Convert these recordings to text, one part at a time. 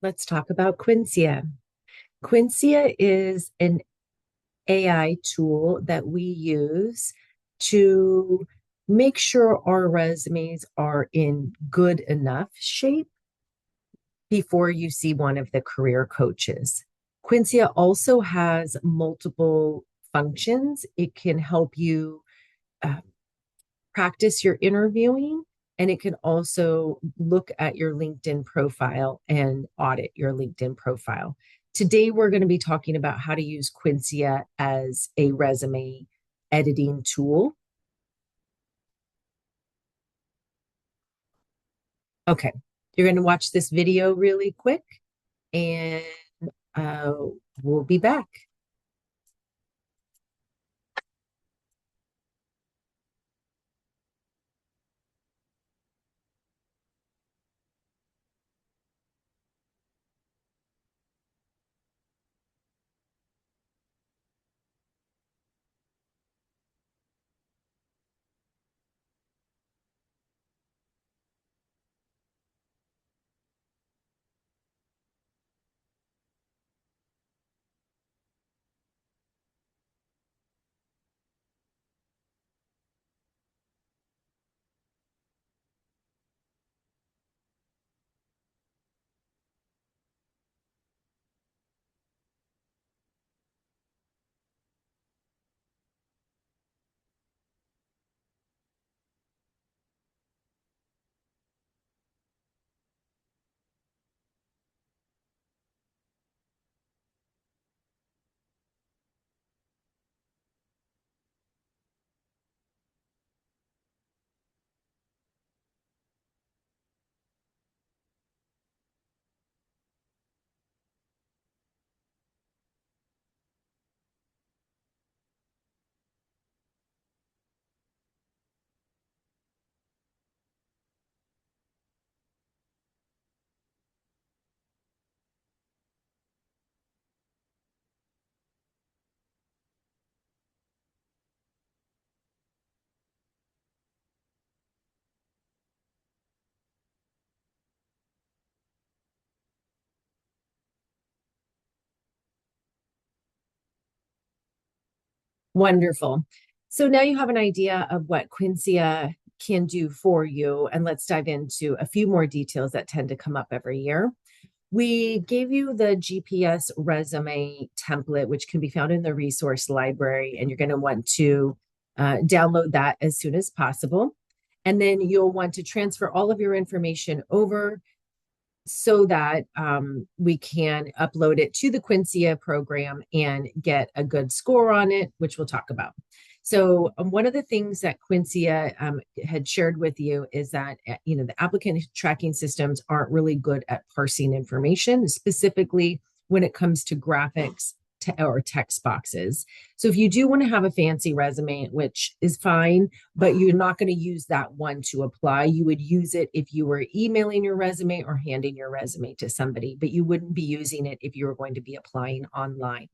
Let's talk about Quincia. Quincia is an AI tool that we use to make sure our resumes are in good enough shape before you see one of the career coaches. Quincia also has multiple functions. It can help you uh, practice your interviewing, and it can also look at your LinkedIn profile and audit your LinkedIn profile. Today, we're going to be talking about how to use Quincia as a resume editing tool. Okay, you're going to watch this video really quick, and uh, we'll be back. Wonderful. So now you have an idea of what Quincia can do for you, and let's dive into a few more details that tend to come up every year. We gave you the GPS resume template, which can be found in the resource library, and you're going to want to download that as soon as possible. And then you'll want to transfer all of your information over so that we can upload it to the Quincia program and get a good score on it, which we'll talk about. So one of the things that Quincia had shared with you is that the applicant tracking systems aren't really good at parsing information, specifically when it comes to graphics or text boxes. So if you do want to have a fancy resume, which is fine, but you're not going to use that one to apply. You would use it if you were emailing your resume or handing your resume to somebody, but you wouldn't be using it if you were going to be applying online.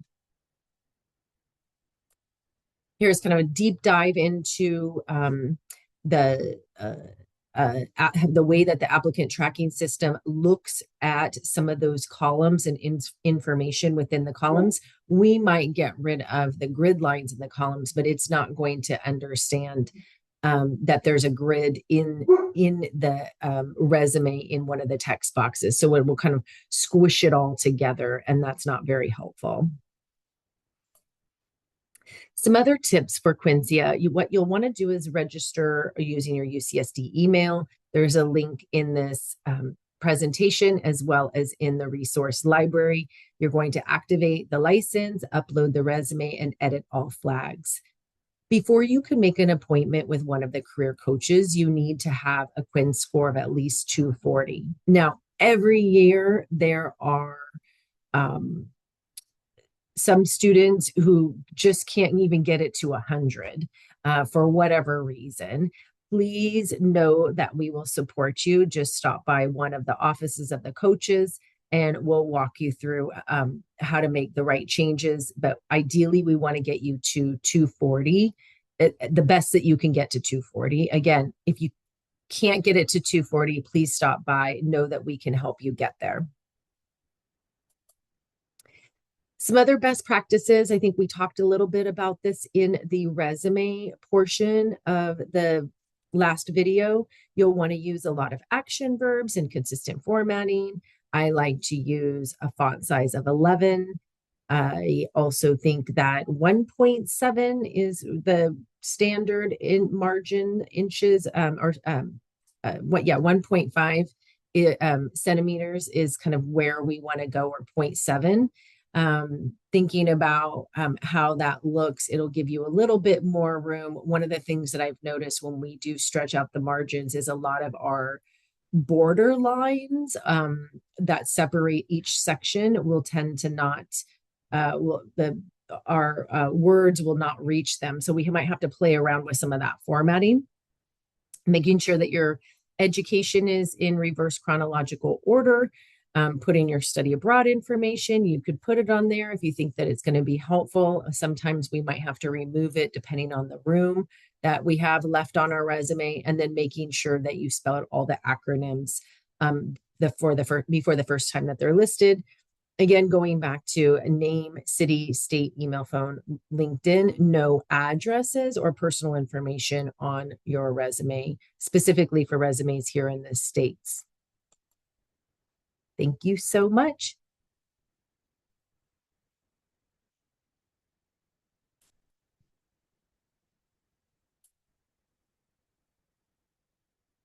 Here's kind of a deep dive into the the way that the applicant tracking system looks at some of those columns and information within the columns. We might get rid of the grid lines in the columns, but it's not going to understand that there's a grid in the resume in one of the text boxes. So it will kind of squish it all together, and that's not very helpful. Some other tips for Quincia, what you'll want to do is register using your UCSD email. There's a link in this presentation as well as in the resource library. You're going to activate the license, upload the resume, and edit all flags. Before you can make an appointment with one of the career coaches, you need to have a Quinn score of at least 240. Now, every year there are some students who just can't even get it to 100 for whatever reason. Please know that we will support you. Just stop by one of the offices of the coaches and we'll walk you through how to make the right changes. But ideally, we want to get you to 240, the best that you can get to 240. Again, if you can't get it to 240, please stop by. Know that we can help you get there. Some other best practices, I think we talked a little bit about this in the resume portion of the last video. You'll want to use a lot of action verbs and consistent formatting. I like to use a font size of 11. I also think that 1.7 is the standard in margin inches, what, yeah, 1.5 centimeters is kind of where we want to go, or 0.7. Thinking about how that looks, it'll give you a little bit more room. One of the things that I've noticed when we do stretch out the margins is a lot of our border lines that separate each section will tend to not will the our words will not reach them, so we might have to play around with some of that formatting, making sure that your education is in reverse chronological order. Putting your study abroad information, you could put it on there if you think that it's going to be helpful. Sometimes we might have to remove it depending on the room that we have left on our resume, and then making sure that you spell out all the acronyms before the first time that they're listed. Again, going back to a name, city, state, email, phone, LinkedIn, no addresses or personal information on your resume, specifically for resumes here in the States. Thank you so much.